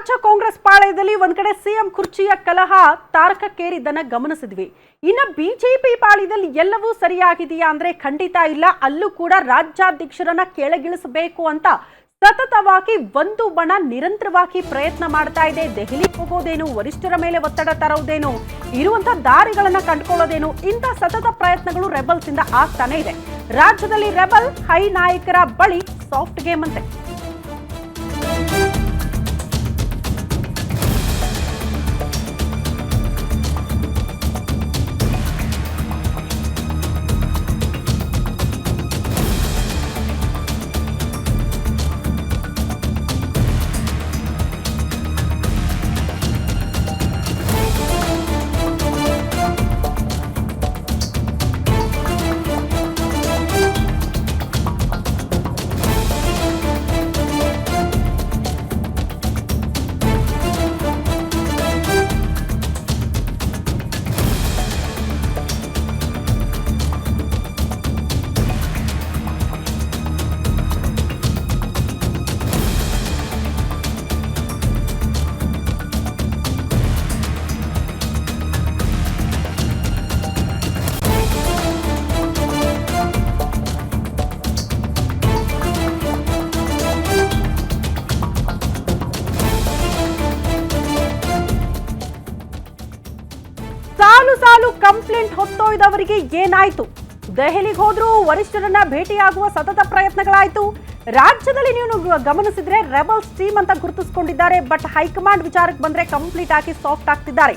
ರಾಜ್ಯ ಕಾಂಗ್ರೆಸ್ ಪಾಳಯದಲ್ಲಿ ಒಂದ್ ಕಡೆ ಸಿಎಂ ಕುರ್ಚಿಯ ಕಲಹ ತಾರಕಕ್ಕೇರಿದ್ದನ್ನ ಗಮನಿಸಿದ್ವಿ. ಇನ್ನು ಬಿಜೆಪಿ ಪಾಳಯದಲ್ಲಿ ಎಲ್ಲವೂ ಸರಿಯಾಗಿದೆಯಾ ಅಂದ್ರೆ ಖಂಡಿತ ಇಲ್ಲ. ಅಲ್ಲೂ ಕೂಡ ರಾಜ್ಯಾಧ್ಯಕ್ಷರನ್ನ ಕೆಳಗಿಳಿಸಬೇಕು ಅಂತ ಸತತವಾಗಿ ಒಂದು ಬಣ ನಿರಂತರವಾಗಿ ಪ್ರಯತ್ನ ಮಾಡ್ತಾ ಇದೆ. ದೆಹಲಿ ಹೋಗೋದೇನು, ವರಿಷ್ಠರ ಮೇಲೆ ಒತ್ತಡ ತರೋದೇನು, ಇರುವಂತ ದಾರಿಗಳನ್ನ ಕಂಡುಕೊಳ್ಳೋದೇನು, ಇಂಥ ಸತತ ಪ್ರಯತ್ನಗಳು ರೆಬಲ್ಸ್ ಇಂದ ಆಗ್ತಾನೆ ಇದೆ. ರಾಜ್ಯದಲ್ಲಿ ರೆಬಲ್ ಹೈ ನಾಯಕರ ಬಳಿ ಸಾಫ್ಟ್ ಗೇಮ್ ಅಂತೆ. ಸಾಲು ಕಂಪ್ಲೇಂಟ್ ಹೊತ್ತೊಯ್ದವರಿಗೆ ಏನಾಯ್ತು? ದೆಹಲಿಗೆ ಹೋದ್ರು, ವರಿಷ್ಠರನ್ನ ಭೇಟಿಯಾಗುವ ಸತತ ಪ್ರಯತ್ನಗಳಾಯ್ತು. ರಾಜ್ಯದಲ್ಲಿ ನೀವು ಗಮನಿಸಿದ್ರೆ ರೆಬಲ್ಸ್ ಟೀಮ್ ಅಂತ ಗುರುತಿಸಿಕೊಂಡಿದ್ದಾರೆ. ಬಟ್ ಹೈಕಮಾಂಡ್ ವಿಚಾರಕ್ಕೆ ಬಂದ್ರೆ ಕಂಪ್ಲೀಟ್ ಆಗಿ ಸಾಫ್ಟ್ ಆಗ್ತಿದ್ದಾರೆ.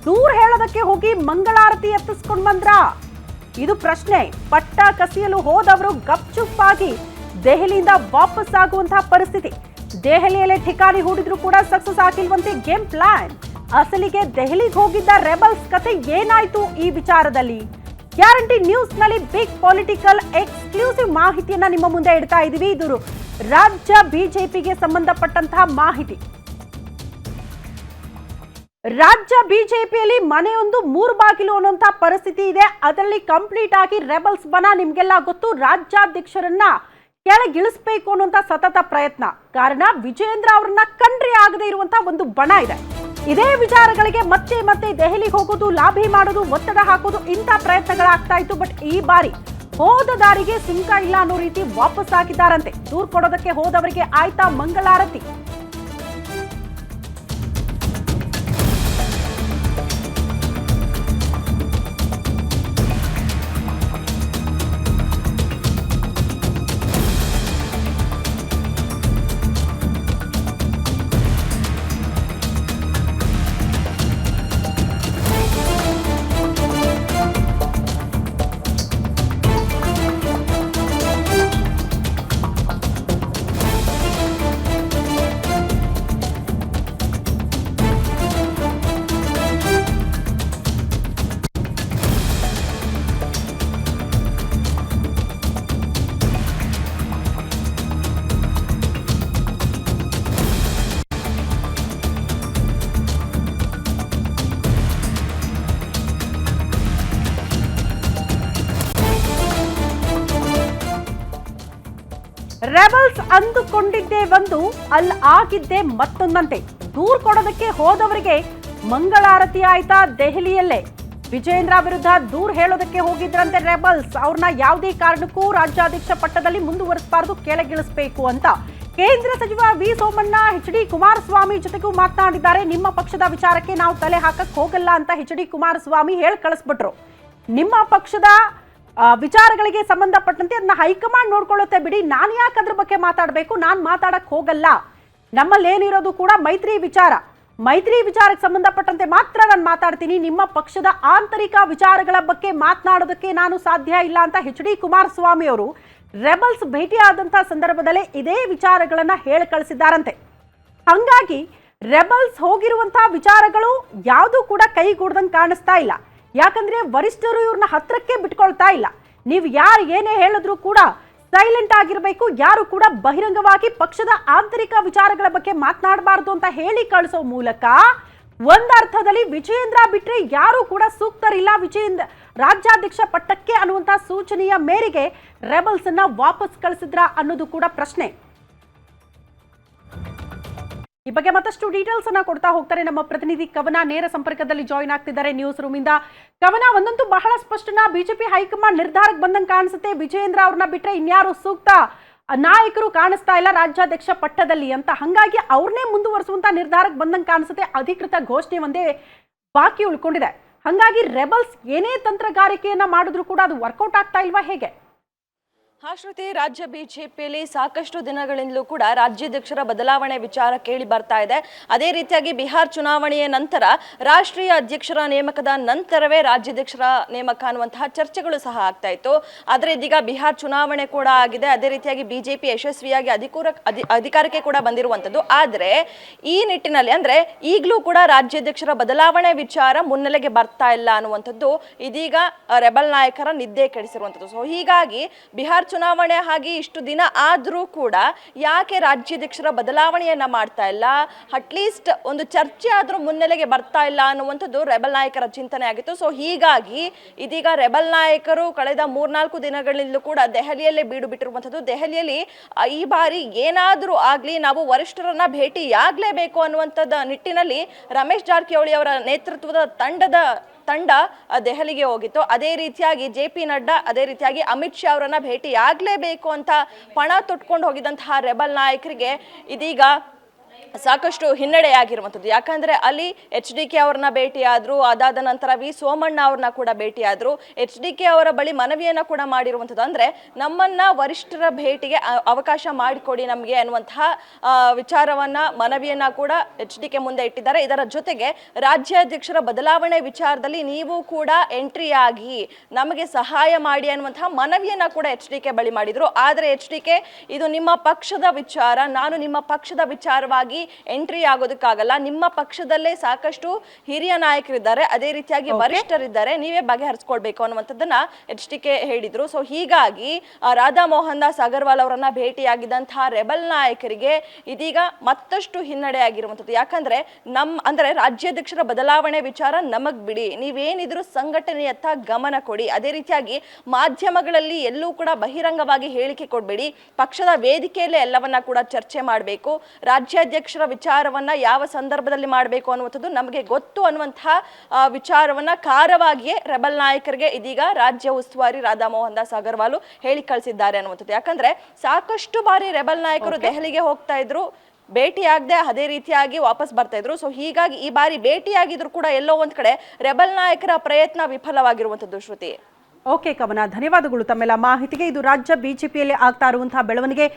ದೂರ ಹೇಳೋದಕ್ಕೆ ಹೋಗಿ ಮಂಗಳಾರತಿ ಎತ್ತಿಸ್ಕೊಂಡು ಬಂದ್ರ? ಇದು ಪ್ರಶ್ನೆ. ಪಟ್ಟ ಕಸಿಯಲು ಹೋದವರು ಗಪ್ಚುಪ್ಪಾಗಿ ದೆಹಲಿಯಿಂದ ವಾಪಸ್ ಆಗುವಂತಹ ಪರಿಸ್ಥಿತಿ. ದೆಹಲಿಯಲ್ಲೇ ಠಿಕಾಣಿ ಹೂಡಿದ್ರು ಕೂಡ ಸಕ್ಸಸ್ ಆಗಿಲ್ವಂತೆ ಗೇಮ್ ಪ್ಲಾನ್. ಅಸಲಿಗೆ ದೆಹಲಿಗೆ ಹೋಗಿದ್ದ ರೆಬಲ್ಸ್ ಕತೆ ಏನಾಯ್ತು ಈ ವಿಚಾರದಲ್ಲಿ? ಗ್ಯಾರಂಟಿ ನ್ಯೂಸ್ ನಲ್ಲಿ ಬಿಗ್ ಪೊಲಿಟಿಕಲ್ ಎಕ್ಸ್ಕ್ಲೂಸಿವ್ ಮಾಹಿತಿಯನ್ನ ನಿಮ್ಮ ಮುಂದೆ ಇಡ್ತಾ ಇದೀವಿ. ಇದು ರಾಜ್ಯ ಬಿಜೆಪಿಗೆ ಸಂಬಂಧಪಟ್ಟಂತಹ ಮಾಹಿತಿ. ರಾಜ್ಯ ಬಿಜೆಪಿಯಲ್ಲಿ ಮನೆಯೊಂದು ಮೂರು ಬಾಗಿಲು ಅನ್ನುವಂತಹ ಪರಿಸ್ಥಿತಿ ಇದೆ. ಅದರಲ್ಲಿ ಕಂಪ್ಲೀಟ್ ಆಗಿ ರೆಬಲ್ಸ್ ಬಣ ನಿಮ್ಗೆಲ್ಲ ಗೊತ್ತು. ರಾಜ್ಯಾಧ್ಯಕ್ಷರನ್ನ ಕೆಳಗಿಳಿಸಬೇಕು ಅನ್ನುವಂತ ಸತತ ಪ್ರಯತ್ನ. ಕಾರಣ ವಿಜೇಂದ್ರ ಅವರನ್ನ ಕಂಡ್ರೆ ಆಗದೆ ಇರುವಂತಹ ಒಂದು ಬಣ ಇದೆ. ಇದೇ ವಿಚಾರಗಳಿಗೆ ಮತ್ತೆ ಮತ್ತೆ ದೆಹಲಿಗೆ ಹೋಗೋದು, ಲಾಭಿ ಮಾಡೋದು, ಒತ್ತಡ ಹಾಕೋದು, ಇಂಥ ಪ್ರಯತ್ನಗಳಾಗ್ತಾ ಇತ್ತು. ಬಟ್ ಈ ಬಾರಿ ಹೋದ ದಾರಿಗೆ ಸುಂಕ ಇಲ್ಲ ಅನ್ನೋ ರೀತಿ ವಾಪಸ್ ಆಗಿದ್ದಾರಂತೆ. ದೂರು ಕೊಡೋದಕ್ಕೆ ಹೋದವರಿಗೆ ಆಯ್ತಾ ಮಂಗಳಾರತಿ. ರೆಬಲ್ಸ್ ಅಂದುಕೊಂಡಿದ್ದೇ ಒಂದು, ಅಲ್ಲಿ ಆಗಿದ್ದೇ ಮತ್ತೊಂದಂತೆ. ದೂರು ಕೊಡೋದಕ್ಕೆ ಹೋದವರಿಗೆ ಮಂಗಳಾರತಿ ಆಯ್ತಾ ದೆಹಲಿಯಲ್ಲೇ? ವಿಜೇಂದ್ರ ವಿರುದ್ಧ ದೂರು ಹೇಳೋದಕ್ಕೆ ಹೋಗಿದ್ರಂತೆ ರೆಬಲ್ಸ್. ಅವ್ರನ್ನ ಯಾವುದೇ ಕಾರಣಕ್ಕೂ ರಾಜ್ಯಾಧ್ಯಕ್ಷ ಪಟ್ಟದಲ್ಲಿ ಮುಂದುವರಿಸಬಾರದು, ಕೆಳಗಿಳಿಸಬೇಕು ಅಂತ ಕೇಂದ್ರ ಸಚಿವ ವಿ ಸೋಮಣ್ಣ ಎಚ್ ಡಿ ಕುಮಾರಸ್ವಾಮಿ ಜೊತೆಗೂ ಮಾತನಾಡಿದ್ದಾರೆ. ನಿಮ್ಮ ಪಕ್ಷದ ವಿಚಾರಕ್ಕೆ ನಾವು ತಲೆ ಹಾಕಕ್ ಹೋಗಲ್ಲ ಅಂತ ಎಚ್ ಡಿ ಕುಮಾರಸ್ವಾಮಿ ಹೇಳಿ ಕಳಿಸ್ಬಿಟ್ರು. ನಿಮ್ಮ ಪಕ್ಷದ ವಿಚಾರಗಳಿಗೆ ಸಂಬಂಧಪಟ್ಟಂತೆ ಅದನ್ನ ಹೈಕಮಾಂಡ್ ನೋಡ್ಕೊಳ್ಳುತ್ತೆ ಬಿಡಿ, ನಾನು ಯಾಕೆ ಅದ್ರ ಬಗ್ಗೆ ಮಾತಾಡಬೇಕು, ನಾನು ಮಾತಾಡಕ್ ಹೋಗಲ್ಲ. ನಮ್ಮಲ್ಲಿ ಏನಿರೋದು ಕೂಡ ಮೈತ್ರಿ ವಿಚಾರ. ಮೈತ್ರಿ ವಿಚಾರಕ್ಕೆ ಸಂಬಂಧಪಟ್ಟಂತೆ ಮಾತ್ರ ನಾನು ಮಾತಾಡ್ತೀನಿ. ನಿಮ್ಮ ಪಕ್ಷದ ಆಂತರಿಕ ವಿಚಾರಗಳ ಬಗ್ಗೆ ಮಾತನಾಡೋದಕ್ಕೆ ನಾನು ಸಾಧ್ಯ ಇಲ್ಲ ಅಂತ ಎಚ್ ಡಿ ಕುಮಾರಸ್ವಾಮಿ ಅವರು ರೆಬಲ್ಸ್ ಭೇಟಿಯಾದಂತಹ ಸಂದರ್ಭದಲ್ಲೇ ಇದೇ ವಿಚಾರಗಳನ್ನ ಹೇಳಿ ಕಳಿಸಿದ್ದಾರಂತೆ. ಹಾಗಾಗಿ ರೆಬಲ್ಸ್ ಹೋಗಿರುವಂತಹ ವಿಚಾರಗಳು ಯಾವುದು ಕೂಡ ಕೈಗೂಡ್ದಂಗೆ ಕಾಣಿಸ್ತಾ ಇಲ್ಲ. ಯಾಕಂದ್ರೆ ವರಿಷ್ಠರು ಇವ್ರನ್ನ ಹತ್ರಕ್ಕೆ ಬಿಟ್ಕೊಳ್ತಾ ಇಲ್ಲ. ನೀವು ಯಾರು ಏನೇ ಹೇಳಿದ್ರು ಕೂಡ ಸೈಲೆಂಟ್ ಆಗಿರಬೇಕು, ಯಾರು ಕೂಡ ಬಹಿರಂಗವಾಗಿ ಪಕ್ಷದ ಆಂತರಿಕ ವಿಚಾರಗಳ ಬಗ್ಗೆ ಮಾತನಾಡಬಾರದು ಅಂತ ಹೇಳಿ ಕಳಿಸೋ ಮೂಲಕ ಒಂದರ್ಥದಲ್ಲಿ ವಿಜೇಂದ್ರ ಬಿಟ್ರೆ ಯಾರು ಕೂಡ ಸೂಕ್ತರಿಲ್ಲ ವಿಜೇಂದ್ರ ರಾಜ್ಯಾಧ್ಯಕ್ಷ ಪಟ್ಟಕ್ಕೆ ಅನ್ನುವಂತ ಸೂಚನೆಯ ಮೇರೆಗೆ ರೆಬಲ್ಸ್ ಅನ್ನ ವಾಪಸ್ ಕಳಿಸಿದ್ರ ಅನ್ನೋದು ಕೂಡ ಪ್ರಶ್ನೆ. ಈ ಬಗ್ಗೆ ಮತ್ತಷ್ಟು ಡೀಟೇಲ್ಸ್ ಅನ್ನ ಕೊಡ್ತಾ ಹೋಗ್ತಾರೆ ನಮ್ಮ ಪ್ರತಿನಿಧಿ ಕವನ. ನೇರ ಸಂಪರ್ಕದಲ್ಲಿ ಜಾಯಿನ್ ಆಗ್ತಿದ್ದಾರೆ ನ್ಯೂಸ್ ರೂಮ್ ಇಂದ. ಕವನ, ಒಂದಂತೂ ಬಹಳ ಸ್ಪಷ್ಟನ, ಬಿಜೆಪಿ ಹೈಕಮಾಂಡ್ ನಿರ್ಧಾರಕ್ಕೆ ಬಂದಂಗೆ ಕಾಣಿಸುತ್ತೆ, ವಿಜಯೇಂದ್ರ ಅವ್ರನ್ನ ಬಿಟ್ರೆ ಇನ್ಯಾರು ಸೂಕ್ತ ನಾಯಕರು ಕಾಣಿಸ್ತಾ ಇಲ್ಲ ರಾಜ್ಯಾಧ್ಯಕ್ಷ ಪಟ್ಟದಲ್ಲಿ ಅಂತ. ಹಂಗಾಗಿ ಅವ್ರನ್ನೇ ಮುಂದುವರಿಸುವಂತ ನಿರ್ಧಾರಕ್ಕೆ ಬಂದಂಗೆ ಕಾಣಿಸುತ್ತೆ. ಅಧಿಕೃತ ಘೋಷಣೆ ಒಂದೇ ಬಾಕಿ ಉಳ್ಕೊಂಡಿದೆ. ಹಂಗಾಗಿ ರೆಬಲ್ಸ್ ಏನೇ ತಂತ್ರಗಾರಿಕೆಯನ್ನ ಮಾಡಿದ್ರು ಕೂಡ ಅದು ವರ್ಕೌಟ್ ಆಗ್ತಾ ಇಲ್ವಾ, ಹೇಗೆ? ಶ್ರುತಿ, ರಾಜ್ಯ ಬಿಜೆಪಿಯಲ್ಲಿ ಸಾಕಷ್ಟು ದಿನಗಳಿಂದಲೂ ಕೂಡ ರಾಜ್ಯಾಧ್ಯಕ್ಷರ ಬದಲಾವಣೆ ವಿಚಾರ ಕೇಳಿ ಬರ್ತಾ ಇದೆ. ಅದೇ ರೀತಿಯಾಗಿ ಬಿಹಾರ್ ಚುನಾವಣೆಯ ನಂತರ ರಾಷ್ಟ್ರೀಯ ಅಧ್ಯಕ್ಷರ ನೇಮಕದ ನಂತರವೇ ರಾಜ್ಯಾಧ್ಯಕ್ಷರ ನೇಮಕ ಅನ್ನುವಂತಹ ಚರ್ಚೆಗಳು ಸಹ ಆಗ್ತಾ ಇತ್ತು. ಆದರೆ ಇದೀಗ ಬಿಹಾರ್ ಚುನಾವಣೆ ಕೂಡ ಆಗಿದೆ. ಅದೇ ರೀತಿಯಾಗಿ ಬಿಜೆಪಿ ಯಶಸ್ವಿಯಾಗಿ ಅಧಿಕಾರಕ್ಕೆ ಕೂಡ ಬಂದಿರುವಂಥದ್ದು. ಆದರೆ ಈ ನಿಟ್ಟಿನಲ್ಲಿ ಅಂದ್ರೆ ಈಗಲೂ ಕೂಡ ರಾಜ್ಯಾಧ್ಯಕ್ಷರ ಬದಲಾವಣೆ ವಿಚಾರ ಮುನ್ನೆಲೆಗೆ ಬರ್ತಾ ಇಲ್ಲ ಅನ್ನುವಂಥದ್ದು ಇದೀಗ ರೆಬಲ್ ನಾಯಕರ ನಿದ್ದೆ ಕೆಡಿಸಿರುವಂಥದ್ದು. ಸೊ ಹೀಗಾಗಿ ಬಿಹಾರ್ ಚುನಾವಣೆ ಹಾಗೆ ಇಷ್ಟು ದಿನ ಆದರೂ ಕೂಡ ಯಾಕೆ ರಾಜ್ಯಾಧ್ಯಕ್ಷರ ಬದಲಾವಣೆಯನ್ನ ಮಾಡ್ತಾ ಇಲ್ಲ, ಅಟ್ಲೀಸ್ಟ್ ಒಂದು ಚರ್ಚೆ ಆದ್ರೂ ಮುನ್ನೆಲೆಗೆ ಬರ್ತಾ ಇಲ್ಲ ಅನ್ನುವಂಥದ್ದು ರೆಬಲ್ ನಾಯಕರ ಚಿಂತನೆ ಆಗಿತ್ತು. ಸೊ ಹೀಗಾಗಿ ಇದೀಗ ರೆಬಲ್ ನಾಯಕರು ಕಳೆದ 3-4 ದಿನಗಳಿಂದಲೂ ಕೂಡ ದೆಹಲಿಯಲ್ಲೇ ಬೀಡು ಬಿಟ್ಟಿರುವಂಥದ್ದು. ದೆಹಲಿಯಲ್ಲಿ ಈ ಬಾರಿ ಏನಾದರೂ ಆಗ್ಲಿ, ನಾವು ವರಿಷ್ಠರನ್ನ ಭೇಟಿಯಾಗಲೇಬೇಕು ಅನ್ನುವಂಥದ್ದು ನಿಟ್ಟಿನಲ್ಲಿ ರಮೇಶ್ ಜಾರಕಿಹೊಳಿ ಅವರ ನೇತೃತ್ವದ ತಂಡ ದೆಹಲಿಗೆ ಹೋಗಿತ್ತು. ಅದೇ ರೀತಿಯಾಗಿ JP ನಡ್ಡಾ, ಅದೇ ರೀತಿಯಾಗಿ ಅಮಿತ್ ಶಾ ಅವರನ್ನ ಭೇಟಿಯಾಗಲೇಬೇಕು ಅಂತ ಪಣ ತೊಟ್ಕೊಂಡು ಹೋಗಿದ್ದಂತಹ ರೆಬಲ್ ನಾಯಕರಿಗೆ ಇದೀಗ ಸಾಕಷ್ಟು ಹಿನ್ನಡೆಯಾಗಿರುವಂಥದ್ದು. ಯಾಕಂದ್ರೆ ಅಲ್ಲಿ HDK ಅವ್ರನ್ನ ಭೇಟಿಯಾದ್ರು, ಅದಾದ ನಂತರ ವಿ ಸೋಮಣ್ಣ ಅವ್ರನ್ನ ಕೂಡ ಭೇಟಿಯಾದ್ರು. HDK ಅವರ ಬಳಿ ಮನವಿಯನ್ನ ಕೂಡ ಮಾಡಿರುವಂಥದ್ದು. ಅಂದ್ರೆ ನಮ್ಮನ್ನ ವರಿಷ್ಠರ ಭೇಟಿಗೆ ಅವಕಾಶ ಮಾಡಿಕೊಡಿ ನಮಗೆ ಅನ್ನುವಂತಹ ವಿಚಾರವನ್ನ, ಮನವಿಯನ್ನ ಕೂಡ HDK ಮುಂದೆ ಇಟ್ಟಿದ್ದಾರೆ. ಇದರ ಜೊತೆಗೆ ರಾಜ್ಯಾಧ್ಯಕ್ಷರ ಬದಲಾವಣೆ ವಿಚಾರದಲ್ಲಿ ನೀವು ಕೂಡ ಎಂಟ್ರಿ ಆಗಿ ನಮಗೆ ಸಹಾಯ ಮಾಡಿ ಅನ್ನುವಂತಹ ಮನವಿಯನ್ನ ಕೂಡ HDK ಬಳಿ ಮಾಡಿದ್ರು. ಆದ್ರೆ HDK ಇದು ನಿಮ್ಮ ಪಕ್ಷದ ವಿಚಾರ, ನಾನು ನಿಮ್ಮ ಪಕ್ಷದ ವಿಚಾರವಾಗಿ ಎಂಟ್ರಿ ಆಗೋದಕ್ಕಾಗಲ್ಲ, ನಿಮ್ಮ ಪಕ್ಷದಲ್ಲೇ ಸಾಕಷ್ಟು ಹಿರಿಯ ನಾಯಕರಿದ್ದಾರೆ, ಅದೇ ರೀತಿಯಾಗಿ ವರಿಷ್ಠರಿದ್ದಾರೆ, ನೀವೇ ಬಗೆಹರಿಸ್ಕೊಳ್ಬೇಕು ಅನ್ನುವಂಥದ್ದನ್ನ HDK ಹೇಳಿದ್ರು. ಸೊ ಹೀಗಾಗಿ ರಾಧಾ ಮೋಹನ್ ದಾಸ್ ಅಗರ್ವಾಲ್ ಅವರನ್ನ ಭೇಟಿಯಾಗಿದ್ದಂತಹ ರೆಬಲ್ ನಾಯಕರಿಗೆ ಇದೀಗ ಮತ್ತಷ್ಟು ಹಿನ್ನಡೆ ಆಗಿರುವಂಥದ್ದು. ಯಾಕಂದ್ರೆ ಅಂದ್ರೆ ರಾಜ್ಯಾಧ್ಯಕ್ಷರ ಬದಲಾವಣೆ ವಿಚಾರ ನಮಗ್ ಬಿಡಿ, ನೀವೇನಿದ್ರು ಸಂಘಟನೆಯತ್ತ ಗಮನ ಕೊಡಿ, ಅದೇ ರೀತಿಯಾಗಿ ಮಾಧ್ಯಮಗಳಲ್ಲಿ ಎಲ್ಲೂ ಕೂಡ ಬಹಿರಂಗವಾಗಿ ಹೇಳಿಕೆ ಕೊಡಬೇಡಿ, ಪಕ್ಷದ ವೇದಿಕೆಯಲ್ಲೇ ಎಲ್ಲವನ್ನ ಕೂಡ ಚರ್ಚೆ ಮಾಡಬೇಕು, ರಾಜ್ಯಾಧ್ಯಕ್ಷರ ವಿಚಾರವನ್ನ ಯಾವ ಸಂದರ್ಭದಲ್ಲಿ ಮಾಡಬೇಕು ಅನ್ನುವಂಥದ್ದು ನಮಗೆ ಗೊತ್ತು ಅನ್ನುವಂತಹ ವಿಚಾರವನ್ನ ಖಾರವಾಗಿಯೇ ರೆಬಲ್ ನಾಯಕರಿಗೆ ಇದೀಗ ರಾಜ್ಯ ಉಸ್ತುವಾರಿ ರಾಧಾ ಮೋಹನ್ ದಾಸ್ ಅಗರ್ವಾಲ್ ಹೇಳಿ ಕಳಿಸಿದ್ದಾರೆ ಅನ್ನುವಂಥದ್ದು. ಯಾಕಂದ್ರೆ ಸಾಕಷ್ಟು ಬಾರಿ ರೆಬಲ್ ನಾಯಕರು ದೆಹಲಿಗೆ ಹೋಗ್ತಾ ಇದ್ರು, ಭೇಟಿಯಾಗದೆ ಅದೇ ರೀತಿಯಾಗಿ ವಾಪಸ್ ಬರ್ತಾ ಇದ್ರು. ಸೊ ಹೀಗಾಗಿ ಈ ಬಾರಿ ಭೇಟಿಯಾಗಿದ್ರು ಕೂಡ ಎಲ್ಲೋ ಒಂದ್ ಕಡೆ ರೆಬಲ್ ನಾಯಕರ ಪ್ರಯತ್ನ ವಿಫಲವಾಗಿರುವಂಥದ್ದು. ಶ್ರುತಿ, ಓಕೆ ಕವನ, ಧನ್ಯವಾದಗಳು ತಮ್ಮೆಲ್ಲ ಮಾಹಿತಿಗೆ. ಇದು ರಾಜ್ಯ ಬಿಜೆಪಿಯಲ್ಲಿ ಆಗ್ತಾ ಇರುವಂತಹ ಬೆಳವಣಿಗೆ.